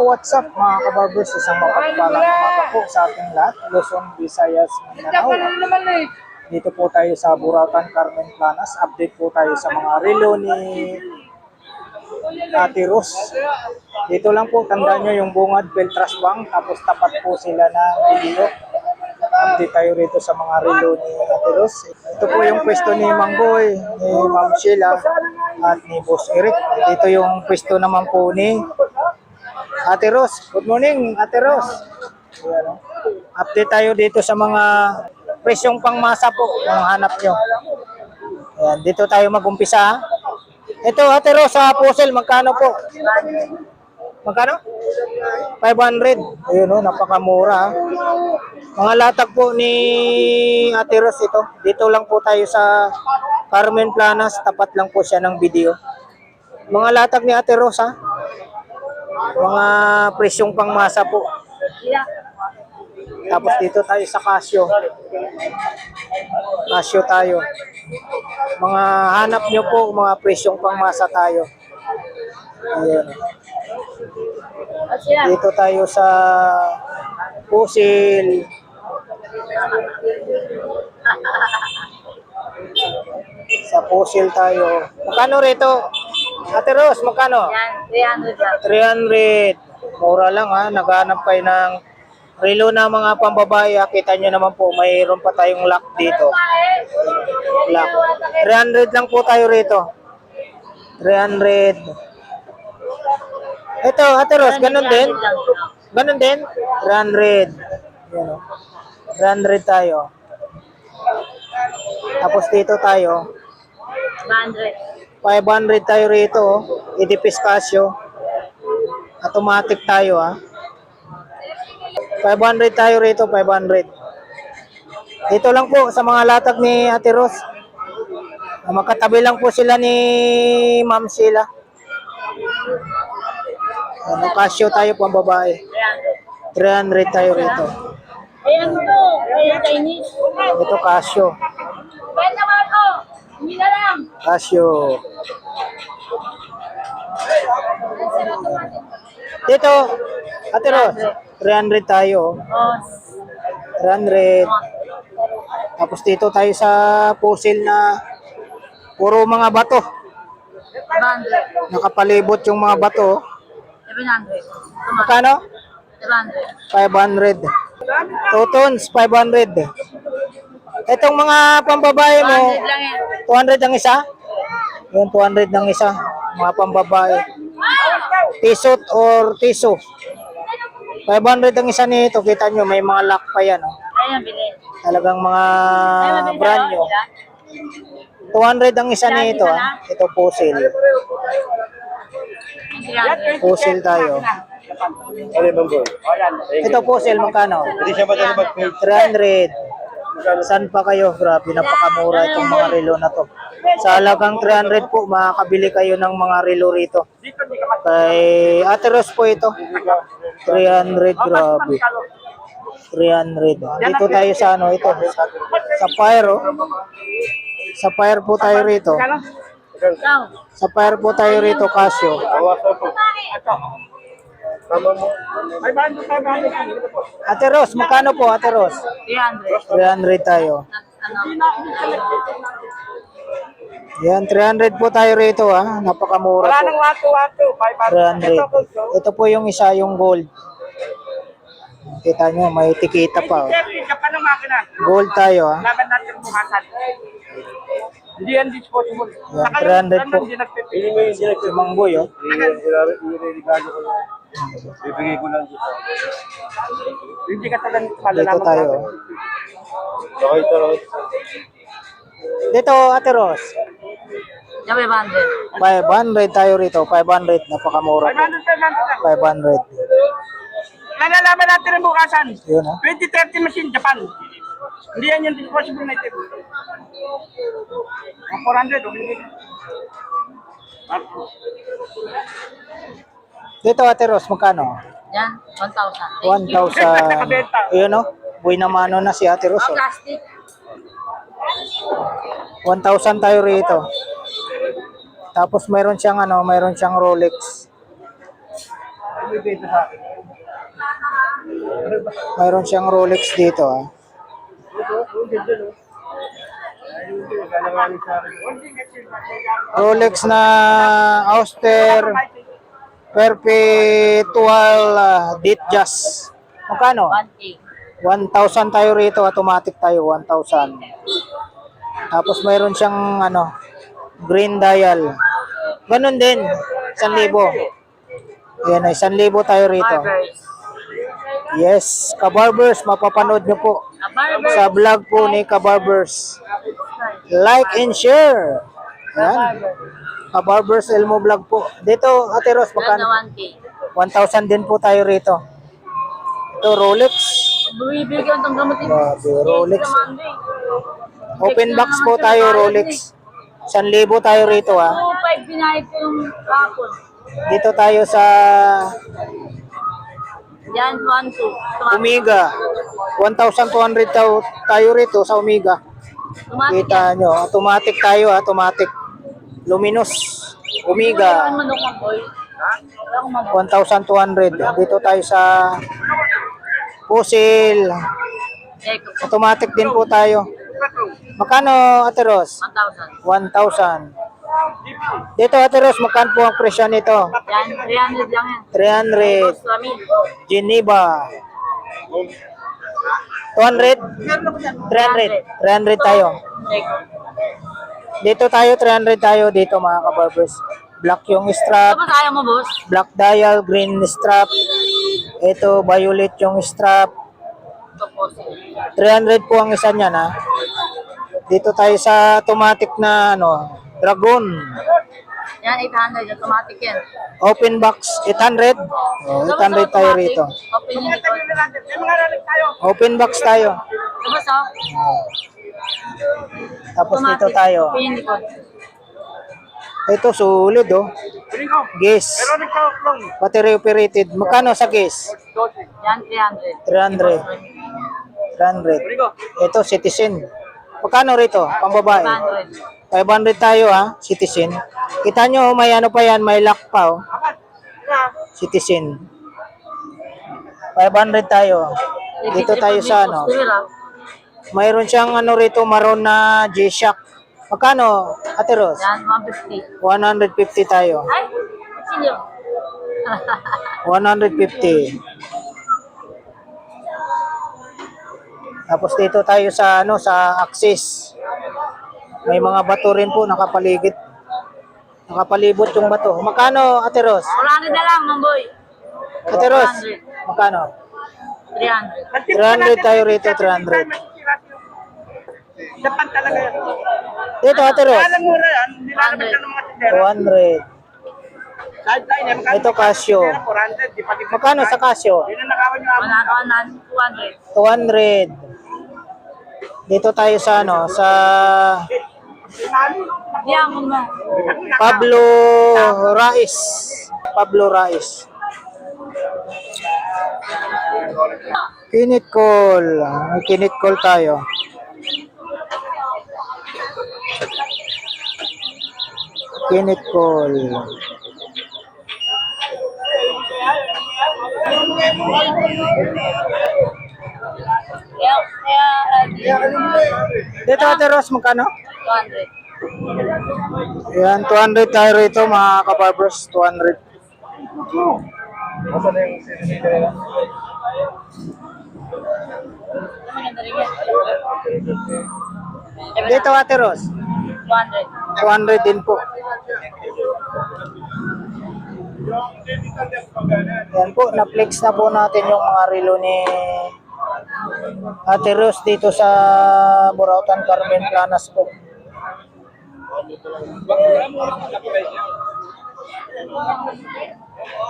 what's up mga kabarbers? Isang mapagpalang umaga po sa ating lahat. Luzon, Visayas, Mindanao. Dito po tayo sa Buratan, Carmen Planas. Update po tayo sa mga relo ni Ate Ros. Dito lang po, tandaan nyo yung bungad Beltras Bank. Tapos tapat po sila ng video. Update tayo rito sa mga relo ni Ate Ros. Ito po yung pwesto ni Mang Boy, ni Ma'am Sheila, at ni Boss Eric. Dito yung pwesto naman po ni Ate Ros. Good morning, Ate Ros. Ayan, update tayo dito sa mga presyong pangmasa po kung hanap nyo. Ayan, dito tayo mag-umpisa. Ito, Ate Ros, sa puzzle, magkano po? Magkano? 500. Ayun, oh, napakamura. Mga latag po ni Ate Ros ito. Dito lang po tayo sa Carmen Planas. Tapat lang po siya ng video. Mga latag ni Ate Ros, ha? Mga presyong pangmasa po. Tapos dito tayo sa Casio. Casio tayo. Mga hanap nyo po, mga presyong pangmasa tayo. Ayan. Dito tayo sa pusil. Sa pusil tayo. Magkano rito? Ate Ros, magkano? 300. Mura lang, ha. Naghanap kayo ng relo na mga pambabae. Kita nyo naman po, mayroon pa tayong lock dito. Lock. 300 lang po tayo rito. 300. Ito, Ate Ros, ganun din? Ganun din? 300. Yan, oh. 300 tayo. Tapos dito tayo. 500 tayo rito. Edipis Casio. Automatic tayo, ha. 500 tayo rito, 500. Dito lang po sa mga latag ni Ate Ros. Makatabi lang po sila ni Ma'am Sheila. Ano, Casio tayo pang babae. 300 tayo rito. Ayan po, ayan Chinese. Ito Casio. Benta mo ako, hindi na lang. Casio. Dito, Ate Ros, 300 tayo. Oh, 300. Tapos dito tayo sa pusil na puro mga bato. 700. Nakapalibot yung mga bato. 700. Magkano? 700. 500. 2 tons, 500. Itong mga pambabae mo, 200 lang yan. 200 ang isa? Yung 200 ang isa, mga pambabae. T-suit or T-so. 500 ang isa nito, kita nyo, may mga lock pa yan. Oh. Ayan, bilhin. Talagang mga brand nyo. 200 ang isa nito, ah. Ito pusil. Pusil tayo. Ito pusil, magkano? 300. Saan pa kayo? Grabe, napakamura itong mga relo na to. Sa halagang 300 po, makakabili kayo ng mga relo rito. Kay Ate Ros po ito. 300, grabe. 300. Dito tayo sa ano, ito. Sa fire, oh. Sa fire po tayo rito. Sa fire po tayo rito, Casio. Ate Ros, magkano po, Ate Ros? 300. 300 tayo. Ano? Yan, 300 po tayo rito, ha. Napakamura po. 300. Ito po yung isa, yung gold. Kita nyo, may tikita pa. Oh. Gold tayo, ha. Hindi yan disposable. Yan, 300 po. Si Mang Boy, oh. Bibigay ko lang dito. Hindi ka talagang Dito malalaman tayo. natin. Okay, ito. Dito, Ate Ros. 500. 500 tayo rito. 500. Napakamura po. 500. Nalalaman natin ang bukasan. Yun, ha. 2030 machine, Japan. Hindi yan yung disposable na ito. Ang 400, okay. Dito, Ate Ros, magkano? Yan, 1,000. 1,000. Yun, oh. Buhay na mano na si Ate Ros, oh. Plastic. 1,000 tayo rito. Tapos mayroon siyang ano, mayroon siyang Rolex. Mayroon siyang Rolex dito ah. Rolex na Auster Perpetual Datejust. Magkano? 1K. 1,000 tayo rito, automatic tayo, 1,000. Tapos mayroon siyang ano, green dial. Ganun din, 1,000. Ayan ay 1,000 tayo rito. Barbers. Yes, Kabarbers, mapapanood nyo po Barbers. sa vlog po ni Kabarbers. Like and share. Ayan, Kabarbers Elmo vlog po. Dito, Ate Ros, Magkano magkano? 1K? 1,000 din po tayo rito. Ito, Rolex. Bibigyan itong gamot ito. Grabe, Rolex. Open box po tayo, Rolex. 1,000 tayo rito ha. 2,500 binayad ko yung hapon. Dito tayo sa Yan, 1,200. Omega. 1,200 tayo rito sa Omega. Automatic yan. Kita nyo, automatic tayo, automatic. Luminous. Omega. Ano manok mo, boy? Wala akong manok. 1,200. Dito tayo sa Fossil. Eko, Automatic din po tayo. Magkano, Ate Ros? 1,000. 1,000. Dito, Ate Ros, magkano po ang presyo nito? Yan, 300 lang yan. 300. Tapos, Ramil. Geneva. 200? 300. 300 tayo. Eko. Dito tayo, 300 tayo dito mga kabarbers. Black yung strap, Tapos, ayaw mo, boss? black dial, green strap. Ito, violet yung strap. Tapos, 300 po ang isa niyan ha. Dito tayo sa automatic na ano, Dragon. yan, 800. Automatic yan. Open box, 800. Oh, 800 tayo rito. Open yung likod. Open box tayo. Tapos, oh. Tapos dito Automatic. tayo. Open yung likod. Ito, sulit oh. Gas. Battery operated. Magkano sa gas? Yan, 300. 300. 300. Ito, Citizen. Magkano rito? Pambabae. 500. 500 tayo ha, Citizen. Kita nyo, may ano pa yan, may lock pa oh. Citizen. 500 tayo. Dito tayo sa ano. Mayroon siyang ano rito, maroon na G-Shock. Magkano, Ate Ros? Yan, 150. 150 tayo. Ay, sino? 150. Tapos dito tayo sa ano, sa Axis. May mga bato rin po nakapaligid. Nakapalibot yung bato. Magkano, Ate Ros? 400 na lang, mamboy. Ate Ros, magkano? 300. 300 tayo rito, 300. Dapat talaga yan. Dito, Ate Ros. Alam mo na yan, nilalabas ka ng mga tindera. 200. Sideline, eh, magkano Ito, Casio. 400, di pa di Magkano sa Casio? Yun ang nakawan nyo ako. 200. 200. Dito tayo sa ano, sa Yan, kung mo. Pablo Rais. Pablo Rais. Kinit call. May kinit call tayo. Kinit call. Dito, Ate Ros, magkano? 200. Yan, 200 tayo rito mga kabarbers. 200. Masa na yung sinisita nila? Maganda rin yan. Dito, Ate Ros. 200. 200 din po. Yan po, na-flex na po natin yung mga relo ni Ate Ros dito sa Burautan, Carmen Planas po.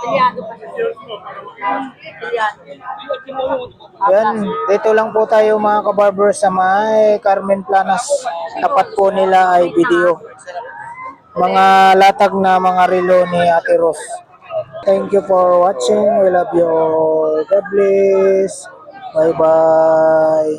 Tilyado pa siya. Tilyado. Yan, dito lang po tayo mga kabarbers sa may Carmen Planas. Tapat po nila ay video. Mga latag na mga relo ni Ate Ros. Thank you for watching. We love you all. God bless. Bye-bye.